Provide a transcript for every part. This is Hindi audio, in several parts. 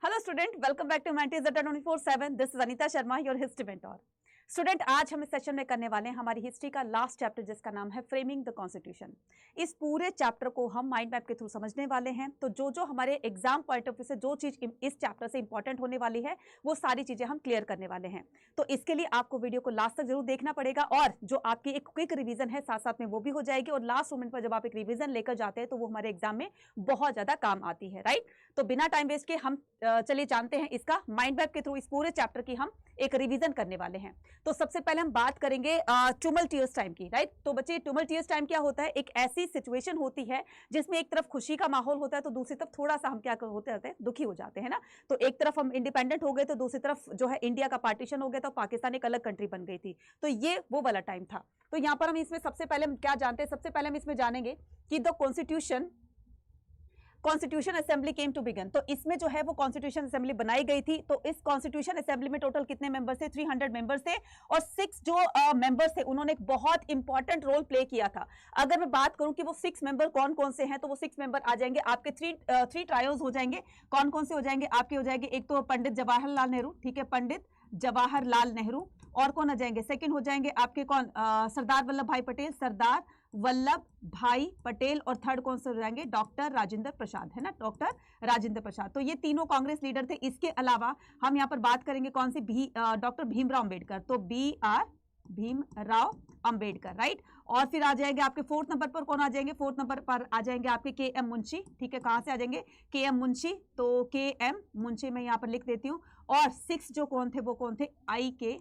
Hello student, welcome back to Mantis 24/7। This is Anita Sharma, your history mentor. Student, आज हम इस सेशन में करने वाले हैं हमारी हिस्ट्री का लास्ट चैप्टर, जिसका नाम है फ्रेमिंग द कॉन्स्टिट्यूशन। इस पूरे चैप्टर को हम माइंड मैप के थ्रू समझने वाले हैं। तो जो हमारे एग्जाम पॉइंट ऑफ व्यू से जो चीज इस चैप्टर से इंपॉर्टेंट होने वाली है, वो सारी चीजें हम क्लियर करने वाले हैं। तो इसके लिए आपको वीडियो को लास्ट तक जरूर देखना पड़ेगा, और जो आपकी एक क्विक रिवीजन है साथ साथ में वो भी हो जाएगी। और लास्ट मोमेंट पर जब आप एक रिवीजन लेकर जाते हैं तो वो हमारे एग्जाम में बहुत ज्यादा काम आती है, राइट। तो बिना टाइम वेस्ट के हम चलिए जानते हैं इसका माइंड मैप के थ्रू इस पूरे चैप्टर की हम एक रिवीजन करने वाले हैं। तो सबसे पहले हम बात करेंगे टुमल्टियस टाइम की, राइट। तो बच्चे, टुमल्टियस टाइम क्या होता है? एक ऐसी सिचुएशन होती है जिसमें एक तरफ खुशी का माहौल होता है तो दूसरी तरफ थोड़ा सा हम क्या होते रहते हैं, दुखी हो जाते हैं ना। तो एक तरफ हम इंडिपेंडेंट हो गए तो दूसरी तरफ जो है इंडिया का पार्टीशन हो गया, तो पाकिस्तान एक अलग कंट्री बन गई थी। तो ये वो वाला टाइम था। तो यहां पर हम इसमें सबसे पहले हम क्या जानते हैं? सबसे पहले हम इसमें जानेंगे कि the constitution assembly came to began. तो इसमें जो है वो कॉन्स्टिट्यूशन असेंबली बनाई गई थी। तो इस कॉन्स्टिट्यूशन असेंबली में टोटल कितने मेंबर्स थे? 300 मेंबर्स थे, और 6 जो मेंबर्स थे उन्होंने एक बहुत इंपॉर्टेंट रोल प्ले किया था। अगर मैं बात करूं कि वो 6 मेंबर कौन कौन से हैं, तो वो 6 मेंबर आ जाएंगे आपके थ्री ट्रायोज हो जाएंगे। कौन कौन से हो जाएंगे? आपके हो जाएंगे एक तो पंडित जवाहरलाल नेहरू, ठीक है, पंडित जवाहरलाल नेहरू। और कौन आ जाएंगे? सेकंड हो जाएंगे आपके कौन? सरदार वल्लभ भाई पटेल, सरदार वल्लभ भाई पटेल। और थर्ड कौन से हो जाएंगे? डॉक्टर राजेंद्र प्रसाद, है ना, डॉक्टर राजेंद्र प्रसाद। तो ये तीनों कांग्रेस लीडर थे। इसके अलावा हम यहाँ पर बात करेंगे कौन सी? डॉक्टर भीमराव अंबेडकर। तो BR भीमराव अंबेडकर, राइट। और फिर आ जाएंगे आपके 4th नंबर पर कौन आ जाएंगे? 4th नंबर पर आ जाएंगे आपके KM मुंशी, ठीक है। कहां से आ जाएंगे? KM मुंशी। तो KM मुंशी मैं यहाँ पर लिख देती हूँ। और 6 जो कौन थे वो कौन थे? AK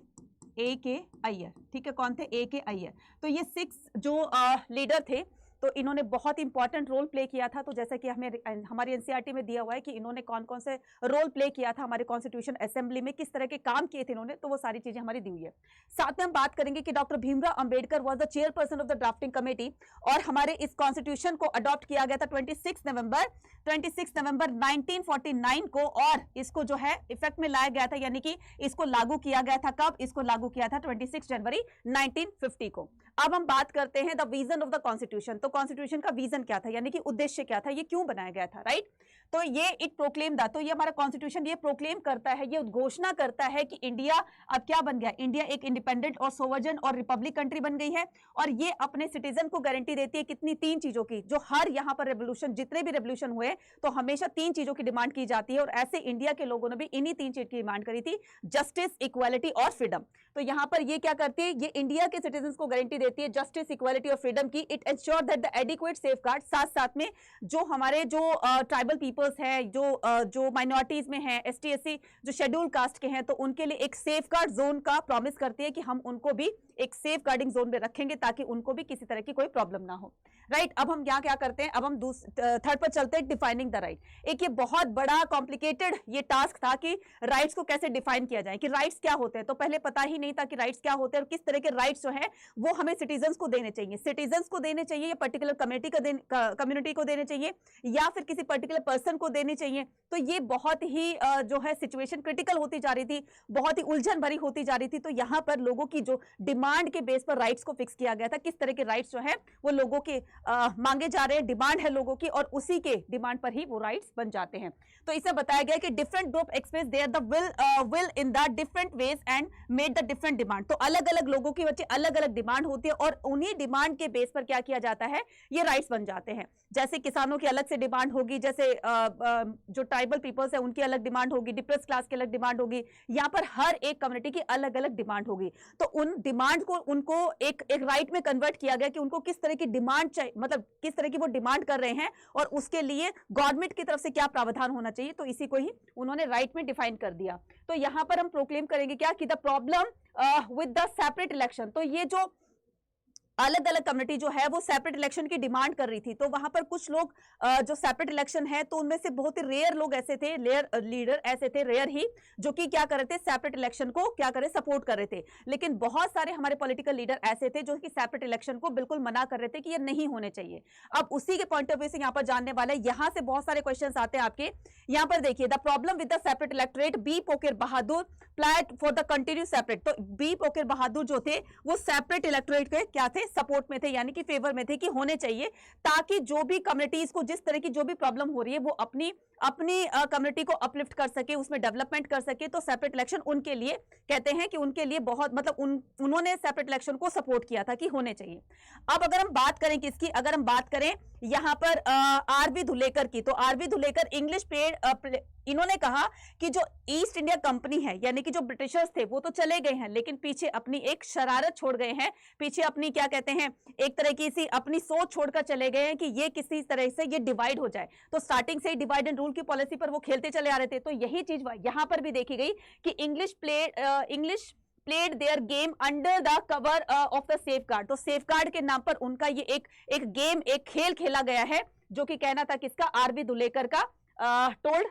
अय्यर, ठीक है। कौन थे? AK अय्यर। तो ये 6 जो लीडर थे, तो इन्होंने बहुत इंपॉर्टेंट रोल प्ले किया था। तो जैसे कि हमें हमारी एनसीईआरटी में दिया हुआ है कि इन्होंने कौन कौन से रोल प्ले किया था हमारे कॉन्स्टिट्यूशन असेंबली में, किस तरह के काम किए थे इन्होंने, तो वो सारी चीजें हमारी दी हुई है। साथ में हम बात करेंगे कि doctor Bhimrao Ambedkar was the chairperson of the drafting committee, और हमारे इस कॉन्स्टिट्यूशन को अडॉप्ट किया गया था 26 नवंबर 1949 को, और इसको जो है इफेक्ट में लाया गया था, यानी कि इसको लागू किया गया था। कब इसको लागू किया था? 26 जनवरी 1950 को। अब हम बात करते हैं the vision of the constitution. तो कॉन्स्टिट्यूशन का विजन क्या था, यानी कि उद्देश्य क्या था, ये क्यों बनाया गया था, राइट। तो ये इट प्रोक्लेम दा, तो ये हमारा कॉन्स्टिट्यूशन ये प्रोक्लेम करता है, ये उद्घोषणा करता है कि इंडिया अब क्या बन गया? इंडिया एक इंडिपेंडेंट और सोवरेन और रिपब्लिक कंट्री बन गई है। और ये अपने सिटीजन को गारंटी देती है कितनी? 3 चीजों की, जो हर यहां पर रेवोल्यूशन, जितने भी रेवोल्यूशन हुए तो हमेशा 3 चीजों की डिमांड की जाती है। और ऐसे इंडिया के लोगों ने भी इन्हीं 3 चीज की डिमांड करी थी, जस्टिस, इक्वालिटी और फ्रीडम। तो यहां पर ये क्या करती है? ये इंडिया के सिटीजन को गारंटी देती है जस्टिस, इक्वालिटी और फ्रीडम की। It ensure that the adequate safeguard, साथ साथ में जो हमारे जो ट्राइबल पीपल्स हैं, जो माइनॉरिटीज में हैं, ST SC जो शेड्यूल कास्ट के हैं, तो उनके लिए एक सेफगार्ड जोन का प्रॉमिस करती है कि हम उनको भी एक सेफ गार्डिंग जोन में रखेंगे ताकि उनको भी किसी तरह की कोई प्रॉब्लम ना हो, राइट। अब हम यहाँ क्या करते हैं? अब हम थर्ड पर चलते हैं, डिफाइनिंग द राइट। एक ये बहुत बड़ा कॉम्प्लिकेटेड ये टास्क था कि राइट्स को कैसे डिफाइन किया जाए, कि राइट्स क्या होते हैं। तो पहले पता ही नहीं था कि राइट्स क्या होते हैं और किस तरह के राइट्स जो है वो हमें सिटीजन्स को देने चाहिए, या पर्टिकुलर कम्युनिटी को देने चाहिए, या फिर किसी पर्टिकुलर पर्सन को देने चाहिए। तो ये बहुत ही जो है सिचुएशन क्रिटिकल होती जा रही थी, बहुत ही उलझन भरी होती जा रही थी। तो यहाँ पर लोगों की जो डिमांड के बेस पर राइट्स को फिक्स किया गया था, किस तरह के राइट्स जो है वो लोगों के मांगे जा रहे हैं, डिमांड है लोगों की, और उसी के डिमांड पर ही वो राइट्स बन जाते हैं। तो इसे बताया गया कि different group express their the will in the different ways and made the different demand. तो अलग अलग लोगों की बच्चे अलग अलग डिमांड होती है, और उन्हीं डिमांड के बेस पर क्या किया जाता है? ये राइट्स बन जाते हैं। जैसे किसानों की अलग से डिमांड होगी, जैसे जो ट्राइबल पीपल्स है उनकी अलग डिमांड होगी, डिप्रेस क्लास की अलग डिमांड होगी, यहाँ पर हर एक कम्युनिटी की अलग अलग डिमांड होगी। तो उन डिमांड को उनको एक राइट में कन्वर्ट किया गया कि उनको किस तरह की डिमांड चाहिए, मतलब किस तरह की वो डिमांड कर रहे हैं, और उसके लिए गवर्नमेंट की तरफ से क्या प्रावधान होना चाहिए। तो इसी को ही उन्होंने राइट में डिफाइन कर दिया। तो यहां पर हम प्रोक्लेम करेंगे क्या कि the problem with the separate election. तो ये जो अलग अलग कम्युनिटी जो है वो सेपरेट इलेक्शन की डिमांड कर रही थी, तो वहां पर कुछ लोग जो सेपरेट इलेक्शन है, तो उनमें से बहुत ही रेयर लोग ऐसे थे, लीडर ऐसे थे रेयर ही, जो कि क्या कर रहे थे? सेपरेट इलेक्शन को क्या करे? सपोर्ट कर रहे थे। लेकिन बहुत सारे हमारे पॉलिटिकल लीडर ऐसे थे जो कि सेपरेट इलेक्शन को बिल्कुल मना कर रहे थे कि ये नहीं होने चाहिए। अब उसी के पॉइंट ऑफ व्यू से यहाँ पर जानने वाले, यहां से बहुत सारे क्वेश्चन आते हैं आपके। यहां पर देखिए, the problem with the separate electorate, B Pocker Bahadur plot for the continue separate. तो बी पोकर बहादुर जो थे वो सेपरेट इलेक्टोरेट के क्या थे? सपोर्ट में थे, यानी कि फेवर में थे कि होने चाहिए, ताकि जो भी कम्युनिटीज को जिस तरह की जो भी प्रॉब्लम हो रही है वो अपनी कम्युनिटी को अपलिफ्ट कर सके, उसमें डेवलपमेंट कर सके। तो सेपरेट इलेक्शन उनके लिए कहते हैं कि उनके लिए बहुत मतलब उन्होंने सेपरेट इलेक्शन को सपोर्ट किया था कि होने चाहिए। अब अगर हम बात करें किसकी, अगर हम बात करें यहां पर आरवी धुलेकर की, तो आरवी धुलेकर इंग्लिश इन्होंने कहा कि जो ईस्ट इंडिया कंपनी है, यानी कि जो ब्रिटिशर्स थे वो तो चले गए हैं, लेकिन पीछे अपनी एक शरारत छोड़ गए हैं, पीछे अपनी क्या कहते हैं एक तरह की सी अपनी सोच छोड़कर चले गए हैं कि ये किसी तरह से ये डिवाइड हो जाए। तो स्टार्टिंग से ही डिवाइड एंड रूल की पॉलिसी पर वो खेलते चले आ रहे थे। तो यही चीज यहां पर भी देखी गई कि English played their game under the cover of the safeguard. तो सेफगार्ड के नाम पर उनका ये एक गेम, एक खेल खेला गया है, जो कि कहना था किसका, आरवी धुलेकर का, टोल्ड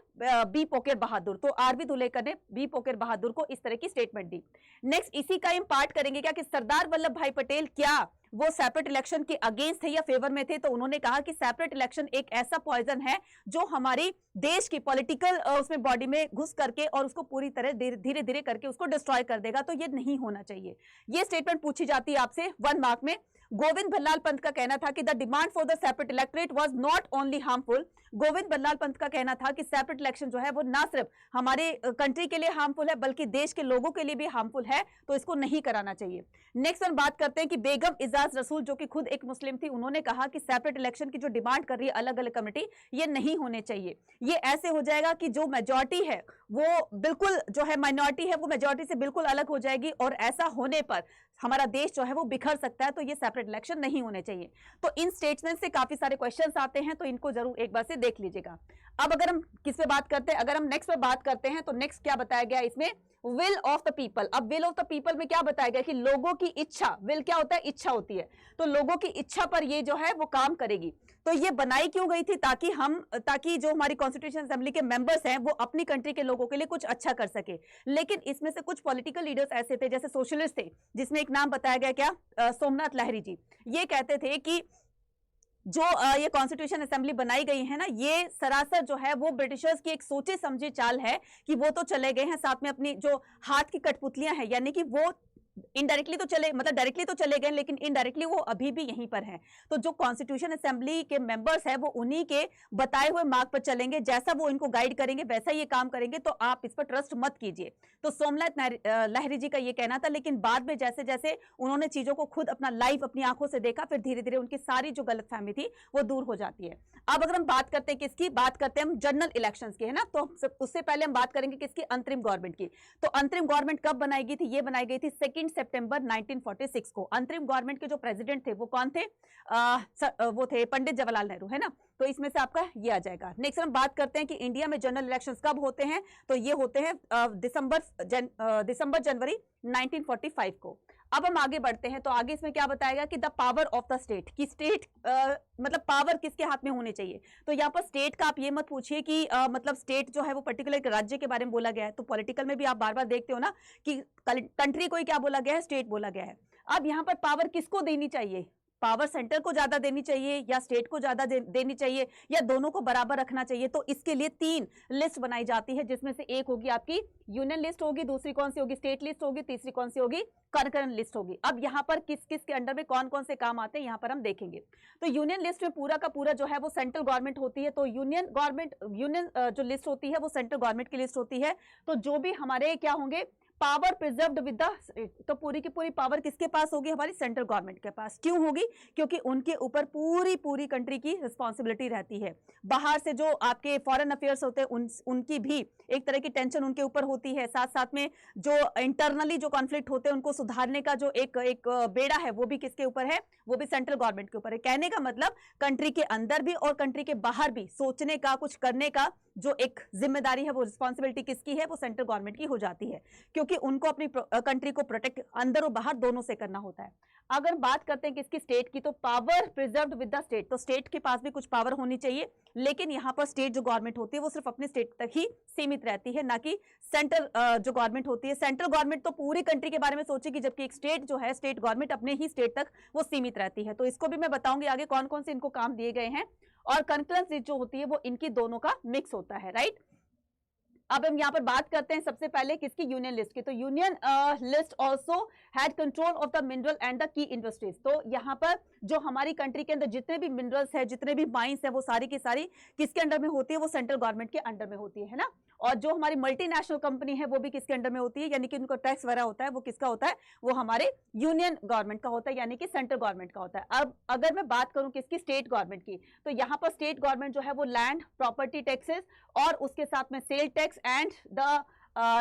बी पोकेर बहादुर। तो आरवी धुलेकर ने बी पोकेर बहादुर को इस तरह की स्टेटमेंट दी। नेक्स्ट इसी का हम पार्ट करेंगे क्या कि सरदार वल्लभ भाई पटेल क्या वो सेपरेट इलेक्शन के अगेंस्ट थे या फेवर में थे। तो उन्होंने कहा कि सेपरेट इलेक्शन एक ऐसा पॉइजन है जो हमारी देश की पॉलिटिकल उसमें बॉडी में घुस करके और उसको पूरी तरह धीरे धीरे करके उसको डिस्ट्रॉय कर देगा। तो ये नहीं होना चाहिए। ये स्टेटमेंट पूछी जाती है आपसे 1 मार्क में। गोविंद बल्लाल पंत का कहना था कि the demand for the separate electorate was not only harmful. Govind Ballal Pant का कहना था कि सेपरेट इलेक्शन जो है वो ना सिर्फ हमारे कंट्री के लिए हार्मफुल है बल्कि देश के लोगों के लिए भी हार्मफुल है, तो इसको नहीं कराना चाहिए। नेक्स्ट हम बात करते हैं कि बेगम इजाज रसूल जो कि खुद एक मुस्लिम थी, उन्होंने कहा कि सेपरेट इलेक्शन की जो डिमांड कर रही है अलग अलग कमेटी, ये नहीं होने चाहिए। ये ऐसे हो जाएगा कि जो मेजॉरिटी है वो बिल्कुल जो है माइनॉरिटी है वो मेजॉरिटी से बिल्कुल अलग हो जाएगी, और ऐसा होने पर हमारा देश जो है वो बिखर सकता है। तो ये सेपरेट इलेक्शन नहीं होने चाहिए। तो इन स्टेटमेंट से काफी सारे क्वेश्चंस आते हैं, तो इनको जरूर एक बार से देख लीजिएगा। अब अगर हम किस पे बात करते हैं, अगर हम नेक्स्ट पे बात करते हैं तो नेक्स्ट क्या बताया गया इसमें, विल ऑफ द पीपल। अब विल ऑफ द पीपल में क्या बताया गया कि लोगों की इच्छा, विल क्या होता है, इच्छा होती है, तो लोगों की इच्छा पर ये जो है वो काम करेगी। तो ये बनाई क्यों गई थी, ताकि जो हमारी कॉन्स्टिट्यूशन असेंबली के मेंबर्स हैं वो अपनी कंट्री के लोगों के लिए कुछ अच्छा कर सके। लेकिन इसमें से कुछ पॉलिटिकल लीडर्स ऐसे थे, जैसे सोशलिस्ट थे, जिसमें एक नाम बताया गया क्या, सोमनाथ लहरी जी। ये कहते थे कि जो ये कॉन्स्टिट्यूशन असेंबली बनाई गई है ना, ये सरासर जो है वो ब्रिटिशर्स की एक सोचे समझी चाल है कि वो तो चले गए हैं, साथ में अपनी जो हाथ की कठपुतलियां हैं, यानी कि वो इनडायरेक्टली तो चले, मतलब डायरेक्टली तो चले गए लेकिन इनडायरेक्टली वो अभी भी यहीं पर हैं। तो जो कॉन्स्टिट्यूशन असेंबली के मेंबर्स हैं वो उन्हीं के बताए हुए मार्ग पर चलेंगे, जैसा वो इनको गाइड करेंगे वैसा ये काम करेंगे, तो आप इस पर ट्रस्ट मत कीजिए। तो सोमनाथ लहरी जी का ये कहना था। लेकिन बाद में जैसे जैसे उन्होंने चीजों को खुद अपना लाइव अपनी आंखों से देखा, फिर धीरे धीरे उनकी सारी जो गलतफहमी थी वो दूर हो जाती है। अब अगर हम बात करते हैं किसकी, बात करते हैं हम जनरल इलेक्शंस की, है ना। तो उससे पहले हम बात करेंगे किसकी, अंतरिम गवर्नमेंट की। तो अंतरिम गवर्नमेंट कब बनाई गई थी, ये बनाई गई थी 2 सितंबर 1946 को। अंतरिम गवर्नमेंट के जो प्रेसिडेंट थे वो कौन थे, वो थे पंडित जवाहरलाल नेहरू, है ना। तो इसमें से आपका ये आ जाएगा। नेक्स्ट हम बात करते हैं कि इंडिया में जनरल इलेक्शंस कब होते हैं, तो ये होते हैं दिसंबर जनवरी 1945 को। अब हम आगे बढ़ते हैं, तो आगे इसमें क्या बताएगा कि the power of the state, कि स्टेट मतलब पावर किसके हाथ में होनी चाहिए। तो यहाँ पर स्टेट का आप ये मत पूछिए कि मतलब स्टेट जो है वो पर्टिकुलर एक राज्य के बारे में बोला गया है। तो पॉलिटिकल में भी आप बार बार देखते हो ना कि कंट्री को ही क्या बोला गया है, स्टेट बोला गया है। अब यहाँ पर पावर किसको देनी चाहिए, पावर सेंटर को ज्यादा देनी चाहिए या स्टेट को ज्यादा देनी चाहिए या दोनों को बराबर रखना चाहिए। तो इसके लिए 3 लिस्ट बनाई जाती है, जिसमें से एक होगी आपकी यूनियन लिस्ट होगी, दूसरी कौन सी होगी, स्टेट लिस्ट होगी, तीसरी कौन सी होगी, कंकरेंट लिस्ट होगी। अब यहाँ पर किस किस के अंडर में कौन कौन से काम आते हैं यहाँ पर हम देखेंगे। तो यूनियन लिस्ट में पूरा का पूरा जो है वो सेंट्रल गवर्नमेंट होती है। तो यूनियन जो लिस्ट होती है वो सेंट्रल गवर्नमेंट की लिस्ट होती है। तो जो भी हमारे क्या होंगे, पावर प्रिजर्व्ड विद द, तो पूरी की पूरी पावर किसके पास होगी, हमारी सेंट्रल गवर्नमेंट के पास। क्यों होगी, क्योंकि उनके ऊपर पूरी कंट्री की रिस्पॉन्सिबिलिटी रहती है। बाहर से जो आपके फॉरेन अफेयर्स होते हैं उनकी भी एक तरह की टेंशन उनके ऊपर होती है। साथ साथ में जो इंटरनली जो कॉन्फ्लिक्ट होते हैं उनको सुधारने का जो एक बेड़ा है वो भी किसके ऊपर है, वो भी सेंट्रल गवर्नमेंट के ऊपर है। कहने का मतलब कंट्री के अंदर भी और कंट्री के बाहर भी सोचने का, कुछ करने का जो एक जिम्मेदारी है, वो रिस्पॉन्सिबिलिटी किसकी है, वो सेंट्रल गवर्नमेंट की हो जाती है, क्योंकि उनको अपनी कंट्री को प्रोटेक्ट अंदर और बाहर दोनों से करना होता है। अगर बात करते हैं किसकी, स्टेट की, तो power preserved with the state. तो स्टेट के पास भी कुछ पावर होनी चाहिए, लेकिन यहाँ पर स्टेट जो गवर्नमेंट होती है वो सिर्फ अपने स्टेट तक ही सीमित रहती है, ना कि सेंट्रल जो गवर्नमेंट होती है। सेंट्रल गवर्नमेंट तो पूरी कंट्री के बारे में सोचेगी, जबकि एक स्टेट जो है, स्टेट गवर्नमेंट अपने ही स्टेट तक वो सीमित रहती है। तो इसको भी मैं बताऊंगी आगे कौन कौन से इनको काम दिए गए हैं। और कंकरेंट लिस्ट जो होती है वो इनकी दोनों का मिक्स होता है, राइट। अब हम यहाँ पर बात करते हैं सबसे पहले किसकी, यूनियन लिस्ट की। तो union list also had control of the mineral and the key industries. तो यहाँ पर जो हमारी कंट्री के अंदर जितने भी मिनरल्स है, जितने भी माइंस है, वो सारी की सारी किसके अंडर में होती है, वो सेंट्रल गवर्नमेंट के अंडर में होती है ना। और जो हमारी मल्टीनेशनल कंपनी है वो भी किसके अंडर में होती है, यानी कि उनको टैक्स वगैरह होता है, वो किसका होता है, वो हमारे यूनियन गवर्नमेंट का होता है, यानी कि सेंट्रल गवर्नमेंट का होता है। अब अगर मैं बात करूं किसकी, स्टेट गवर्नमेंट की, तो यहाँ पर स्टेट गवर्नमेंट जो है वो लैंड प्रॉपर्टी टैक्सेस और उसके साथ में sale tax and the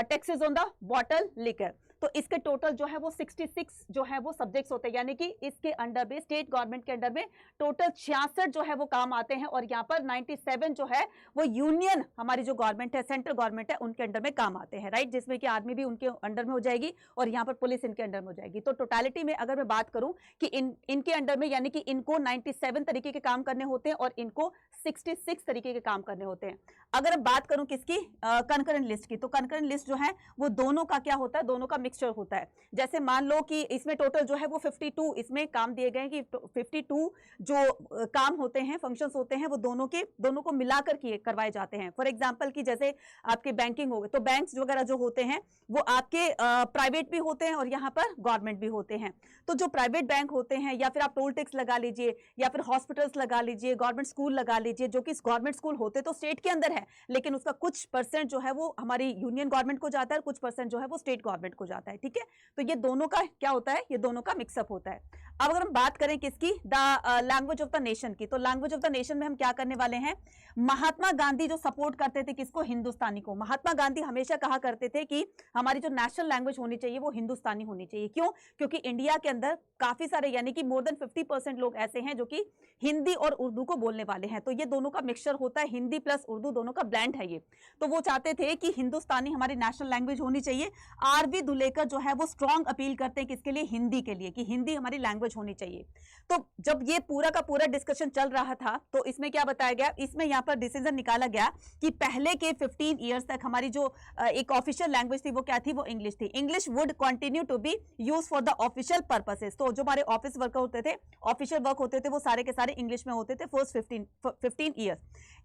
taxes on the bottle liquor, तो इसके टोटल जो है वो 66 जो है वो सब्जेक्ट्स होते हैं, यानी कि इसके अंडर में स्टेट गवर्नमेंट के अंडर में टोटल 66 जो है वो काम आते हैं। और यहाँ पर 97 जो है वो यूनियन हमारी जो गवर्नमेंट है, सेंट्रल गवर्नमेंट है, उनके अंडर में काम आते हैं, राइट, जिसमें कि आर्मी भी उनके अंडर में हो जाएगी और यहाँ पर पुलिस इनके अंडर में हो जाएगी। तो टोटलिटी में अगर मैं बात करूं कि इनके अंडर में, यानी कि इनको 97 तरीके के काम करने होते हैं और इनको 66 तरीके के काम करने होते हैं। अगर मैं बात करूं किसकी, कंकरेंट लिस्ट की, तो कंकरेंट लिस्ट जो है वो दोनों का क्या होता है, दोनों का मिक्सचर होता है। जैसे मान लो कि इसमें टोटल जो है वो 52 इसमें काम दिए गए कि 52 जो काम होते हैं, फंक्शंस होते हैं, वो दोनों को मिलाकर किए करवाए जाते हैं। फॉर एग्जांपल कि जैसे आपके बैंकिंग हो गए, तो बैंक्स वगैरह जो होते हैं वो आपके प्राइवेट भी होते हैं और यहाँ पर गवर्नमेंट भी होते हैं। तो जो प्राइवेट बैंक होते हैं, या फिर आप टोल टैक्स लगा लीजिए, या फिर हॉस्पिटल्स लगा लीजिए, गवर्नमेंट स्कूल लगा लीजिए, जो कि गवर्नमेंट स्कूल होते तो स्टेट के अंदर है, लेकिन उसका कुछ परसेंट जो है वो हमारी यूनियन गवर्नमेंट को जाता है, कुछ परसेंट जो है वो स्टेट गवर्नमेंट को जाता है, ठीक है। तो ये दोनों का क्या होता है, ये दोनों का मिक्सअप होता है। अब अगर हम बात करें किसकी, the language of the nation की, तो लैंग्वेज ऑफ द नेशन में हम क्या करने वाले हैं, महात्मा गांधी जो सपोर्ट करते थे किसको, हिंदुस्तानी को। महात्मा गांधी हमेशा कहा करते थे कि हमारी जो नेशनल लैंग्वेज होनी चाहिए वो हिंदुस्तानी होनी चाहिए। क्यों, क्योंकि इंडिया के अंदर काफी सारे, यानी कि मोर देन 50% लोग ऐसे हैं जो कि हिंदी और उर्दू को बोलने वाले हैं। तो ये दोनों का मिक्सचर होता है, हिंदी प्लस उर्दू दोनों का ब्लेंड है ये। तो वो चाहते थे कि हिंदुस्तानी हमारी नेशनल लैंग्वेज होनी चाहिए। आरवी दुलेकर जो है वो स्ट्रॉन्ग अपील करते हैं किसके लिए, हिंदी के लिए, कि हिंदी हमारी लैंग्वेज होनी चाहिए। तो जब ये पूरा का पूरा डिस्कशन चल रहा था तो इसमें क्या बताया गया, इसमें यहाँ पर डिसीजन निकाला गया कि पहले के 15 ईयर्स तक हमारी जो एक ऑफिशियल लैंग्वेज थी वो क्या थी, वो इंग्लिश थी। English would continue to be use for the official purposes. तो जो हमारे ऑफिस वर्क होते थे, ऑफिशियल वर्क होते थे, वो सारे के सारे इंग्लिश में होते थे first 15 years.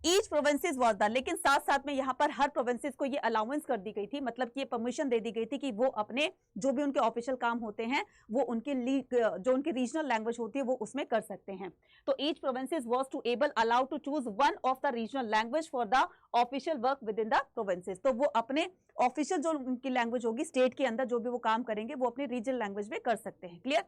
Each provinces was the, लेकिन साथ साथ में यहाँ पर हर प्रोविंसेस को ये अलाउंस कर दी गई थी, मतलब कि ये परमिशन दे दी गई थी कि वो अपने जो भी उनके ऑफिशियल काम होते हैं वो उनके जो उनकी रीजनल लैंग्वेज होती है वो उसमें कर सकते हैं। तो each provinces was to able allowed to choose one of the regional language for the official work within the provinces. तो वो अपने ऑफिशियल जो उनकी लैंग्वेज होगी स्टेट के अंदर, जो भी वो काम करेंगे वो अपनी रीजनल लैंग्वेज में कर सकते हैं। क्लियर।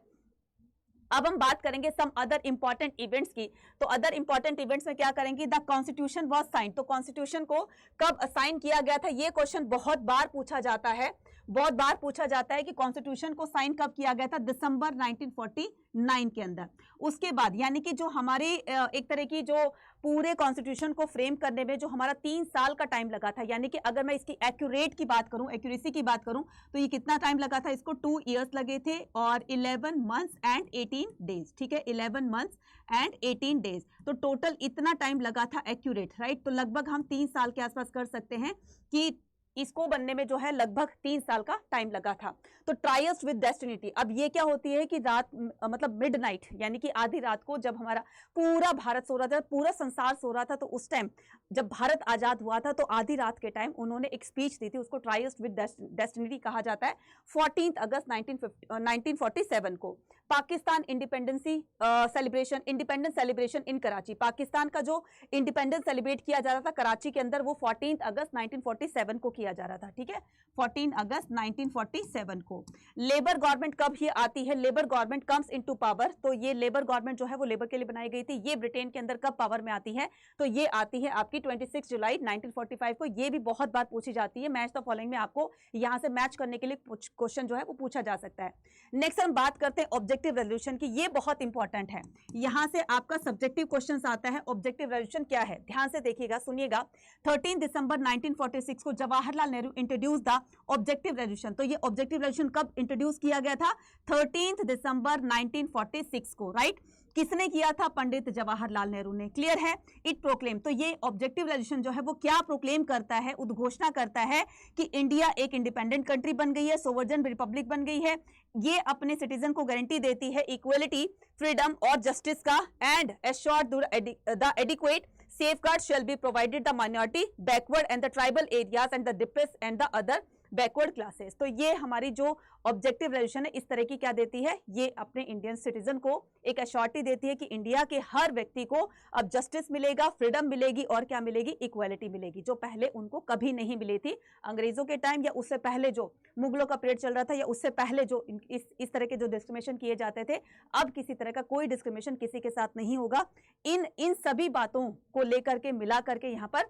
अब हम बात करेंगे सम अदर इंपॉर्टेंट इवेंट्स की। तो अदर इंपॉर्टेंट इवेंट्स में क्या करेंगे, द कॉन्स्टिट्यूशन वाज साइन। तो कॉन्स्टिट्यूशन को कब साइन किया गया था, ये क्वेश्चन बहुत बार पूछा जाता है, बहुत बार पूछा जाता है कि कॉन्स्टिट्यूशन को साइन कब किया गया था, दिसंबर 1949 के अंदर। उसके बाद यानी कि जो हमारे एक तरह की जो पूरे कॉन्स्टिट्यूशन को फ्रेम करने में जो हमारा 3 साल का टाइम लगा था, यानी कि अगर मैं इसकी एक्यूरेट की बात करूं, एक्यूरेसी की बात करूं, तो ये कितना टाइम लगा था, इसको 2 इयर्स लगे थे और 11 मंथ्स एंड 18 डेज। ठीक है, 11 मंथ्स एंड 18 डेज। तो टोटल इतना टाइम लगा था एक्यूरेट, राइट। तो लगभग हम 3 साल के आसपास कर सकते हैं कि इसको बनने में जो है लगभग 3 साल का टाइम लगा था। तो ट्रायस्ट विद डेस्टिनी, अब ये क्या होती है कि रात मतलब मिडनाइट यानी कि आधी रात को जब हमारा पूरा भारत सो रहा था, पूरा संसार सो रहा था, तो उस टाइम जब भारत आजाद हुआ था तो आधी रात के टाइम उन्होंने एक स्पीच दी थी, उसको ट्रायस्ट विद डेस्टिनी कहा जाता है। 14 अगस्त 1947 को Pakistan independency celebration, independence celebration in Karachi, Pakistan का जो इंडिपेंडेंस सेलिब्रेट किया जा रहा था कराची के अंदर, वो 14 अगस्त 1947 को किया जा रहा था। ठीक है, 14 अगस्त 1947 को। लेबर गवर्नमेंट कब ये आती है, labour government comes into power. तो ये लेबर गवर्नमेंट जो है वो लेबर के लिए बनाई गई थी। ये ब्रिटेन के अंदर कब पावर में आती है, तो ये आती है आपकी 26 जुलाई 1945 को। ये भी बहुत बार पूछी जाती है, मैच द फॉलोइंग में आपको यहां से मैच करने के लिए क्वेश्चन जो है वो पूछा जा सकता है। नेक्स्ट हम बात करते हैं ऑब्जेक्टिव रेजोल्यूशन की। ये बहुत इंपॉर्टेंट है, यहां से आपका सब्जेक्टिव क्वेश्चन आता है। ऑब्जेक्टिव रेजोल्यूशन क्या है, ध्यान से देखिएगा, सुनिएगा। 13 दिसंबर 1946 को Jawaharlal Nehru introduce the objective resolution. तो ये ऑब्जेक्टिव रेजोल्यूशन कब इंट्रोड्यूस किया गया था, 13 दिसंबर 1946 को, राइट। किसने किया था, पंडित जवाहरलाल नेहरू ने। क्लियर है। इट प्रोक्लेम, तो ये ऑब्जेक्टिव रेजोल्यूशन जो है वो क्या प्रोक्लेम करता है, उद्घोषणा करता है कि इंडिया एक इंडिपेंडेंट कंट्री बन गई है, सोवरेन रिपब्लिक बन गई है। ये अपने सिटीजन को गारंटी देती है इक्वलिटी, फ्रीडम और जस्टिस का, and assure the adequate safeguards shall be provided the minority, backward and the tribal areas and the depressed and the other backward classes. तो ये हमारी जो ऑब्जेक्टिव रेजोल्यूशन है इस तरह की क्या देती है, ये अपने इंडियन सिटीजन को एक एश्योरिटी देती है कि इंडिया के हर व्यक्ति को अब जस्टिस मिलेगा, फ्रीडम मिलेगी और क्या मिलेगी, इक्वालिटी मिलेगी, जो पहले उनको कभी नहीं मिली थी। अंग्रेजों के टाइम या उससे पहले जो मुगलों का पीरियड चल रहा था या उससे पहले जो इस तरह के जो डिस्क्रिमिनेशन किए जाते थे, अब किसी तरह का कोई डिस्क्रिमिनेशन किसी के साथ नहीं होगा। इन सभी बातों को लेकर के मिला करके यहाँ पर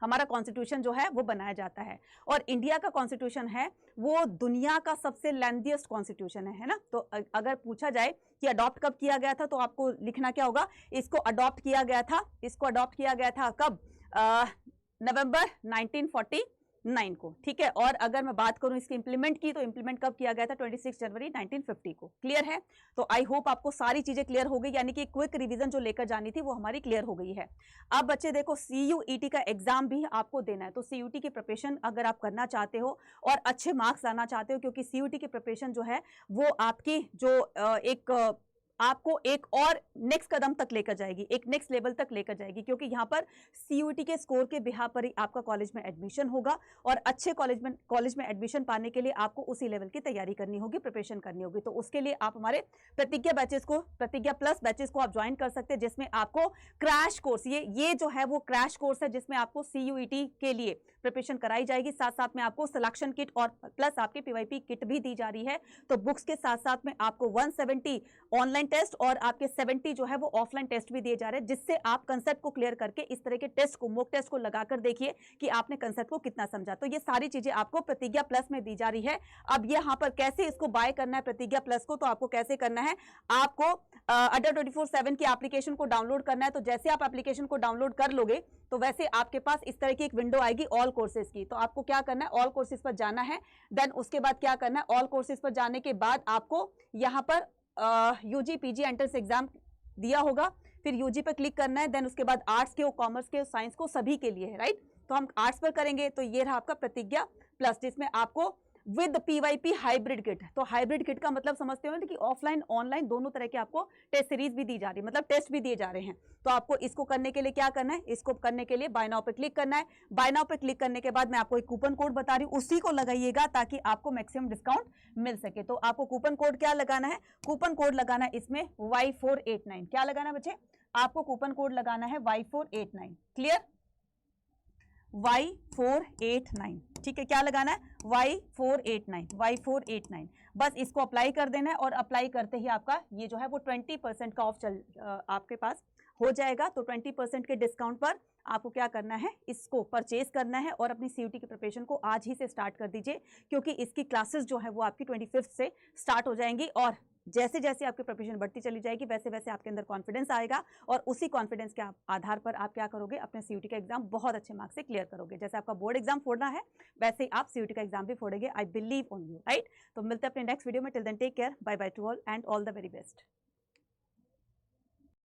हमारा कॉन्स्टिट्यूशन जो है वो बनाया जाता है। और इंडिया का कॉन्स्टिट्यूशन है वो दुनिया का सबसे लेंथीएस्ट कॉन्स्टिट्यूशन है ना। तो अगर पूछा जाए कि अडॉप्ट कब किया गया था तो आपको लिखना क्या होगा, इसको अडॉप्ट किया गया था कब, नवंबर 1949 को, ठीक है। और अगर मैं बात करूं इसकी इंप्लीमेंट की, तो इंप्लीमेंट कब किया गया था, 26 जनवरी 1950 को। क्लियर है? तो आई होप आपको सारी चीजें क्लियर हो गई, यानी कि क्विक रिवीजन जो लेकर जानी थी वो हमारी क्लियर हो गई है। अब बच्चे देखो, CUET का एग्जाम भी आपको देना है, तो CUET की प्रिपरेशन अगर आप करना चाहते हो और अच्छे मार्क्स लाना चाहते हो, क्योंकि CUET की प्रिपरेशन जो है वो आपकी जो आपको एक और नेक्स्ट कदम तक लेकर जाएगी, एक नेक्स्ट लेवल तक लेकर जाएगी, क्योंकि यहाँ पर CUET के स्कोर के बिहार पर ही आपका कॉलेज में एडमिशन होगा और अच्छे कॉलेज में एडमिशन पाने के लिए आपको उसी लेवल की तैयारी करनी होगी, प्रिपरेशन करनी होगी। तो उसके लिए आप हमारे प्रतिज्ञा प्लस बैचेस को आप ज्वाइन कर सकते हैं, जिसमें आपको क्रैश कोर्स, ये जो है वो क्रैश कोर्स है, जिसमें आपको CUET के लिए प्रिपरेशन कराई जाएगी। साथ साथ में आपको सिलेक्शन किट और प्लस आपकी PYP किट भी दी जा रही है। तो बुक्स के साथ साथ में आपको 170 ऑनलाइन टेस्ट और आपके 70 जो है वो ऑफलाइन टेस्ट भी दिए जा रहे हैं, जिससे आप कंसेप्ट को क्लियर करके इस तरह के टेस्ट को, मॉक टेस्ट को लगाकर देखिए कि आपने कंसेप्ट को कितना समझा। तो ये सारी चीजें आपको प्रतिज्ञा प्लस में दी जा रही है। अब यहाँ पर कैसे इसको बाय करना है प्रतिज्ञा प्लस को, तो आपको कैसे करना है, आपको अडर 24/7 की एप्लीकेशन को डाउनलोड करना है। तो जैसे आप एप्लीकेशन को डाउनलोड कर लोगे तो वैसे आपके पास इस तरह की एक विंडो आएगी ऑल कोर्सेज की। तो आपको क्या करना है, ऑल कोर्सेज पर जाना है। देन उसके बाद क्या करना है, ऑल कोर्सेज पर जाने के बाद आपको यहाँ पर UG PG एंट्रेंस एग्जाम दिया होगा, फिर UG पर क्लिक करना है। देन उसके बाद आर्ट्स के, कॉमर्स के, साइंस को, सभी के लिए है, राइट। तो हम आर्ट्स पर करेंगे, तो ये रहा आपका प्रतिज्ञा प्लस, जिसमें आपको विद PYP हाइब्रिड किट। तो हाइब्रिड किट का मतलब समझते हो कि ऑफलाइन ऑनलाइन दोनों तरह के आपको टेस्ट सीरीज भी दी जा रही है, मतलब टेस्ट भी दिए जा रहे हैं। तो आपको इसको करने के लिए क्या करना है, इसको करने के लिए बाय नाउ पे क्लिक करना है। बाय नाउ पे क्लिक करने के बाद मैं आपको एक कूपन कोड बता रही हूँ, उसी को लगाइएगा ताकि आपको मैक्सिमम डिस्काउंट मिल सके। तो आपको कूपन कोड क्या लगाना है, कूपन कोड लगाना है इसमें Y489। क्या लगाना है बच्चे, आपको कूपन कोड लगाना है Y489। क्लियर, Y489, ठीक है। क्या लगाना है, Y489। बस इसको अप्लाई कर देना है और अप्लाई करते ही आपका ये जो है वो 20% का ऑफ आपके पास हो जाएगा। तो 20% के डिस्काउंट पर आपको क्या करना है, इसको परचेज करना है और अपनी CUET की प्रिपरेशन को आज ही से स्टार्ट कर दीजिए, क्योंकि इसकी क्लासेस जो है वो आपकी 25 से स्टार्ट हो जाएंगी। और जैसे जैसे आपकी प्रिपरेशन बढ़ती चली जाएगी वैसे वैसे आपके अंदर कॉन्फिडेंस आएगा और उसी कॉन्फिडेंस के आधार पर आप क्या करोगे, अपने CUET का एग्जाम बहुत अच्छे मार्क्स से क्लियर करोगे। जैसे आपका बोर्ड एग्जाम फोड़ना है वैसे ही आप CUET का एग्जाम भी फोड़ेंगे। I believe on you, right. तो मिलते हैं अपने नेक्स्ट वीडियो में। Till then take care, bye bye to all and all the very best.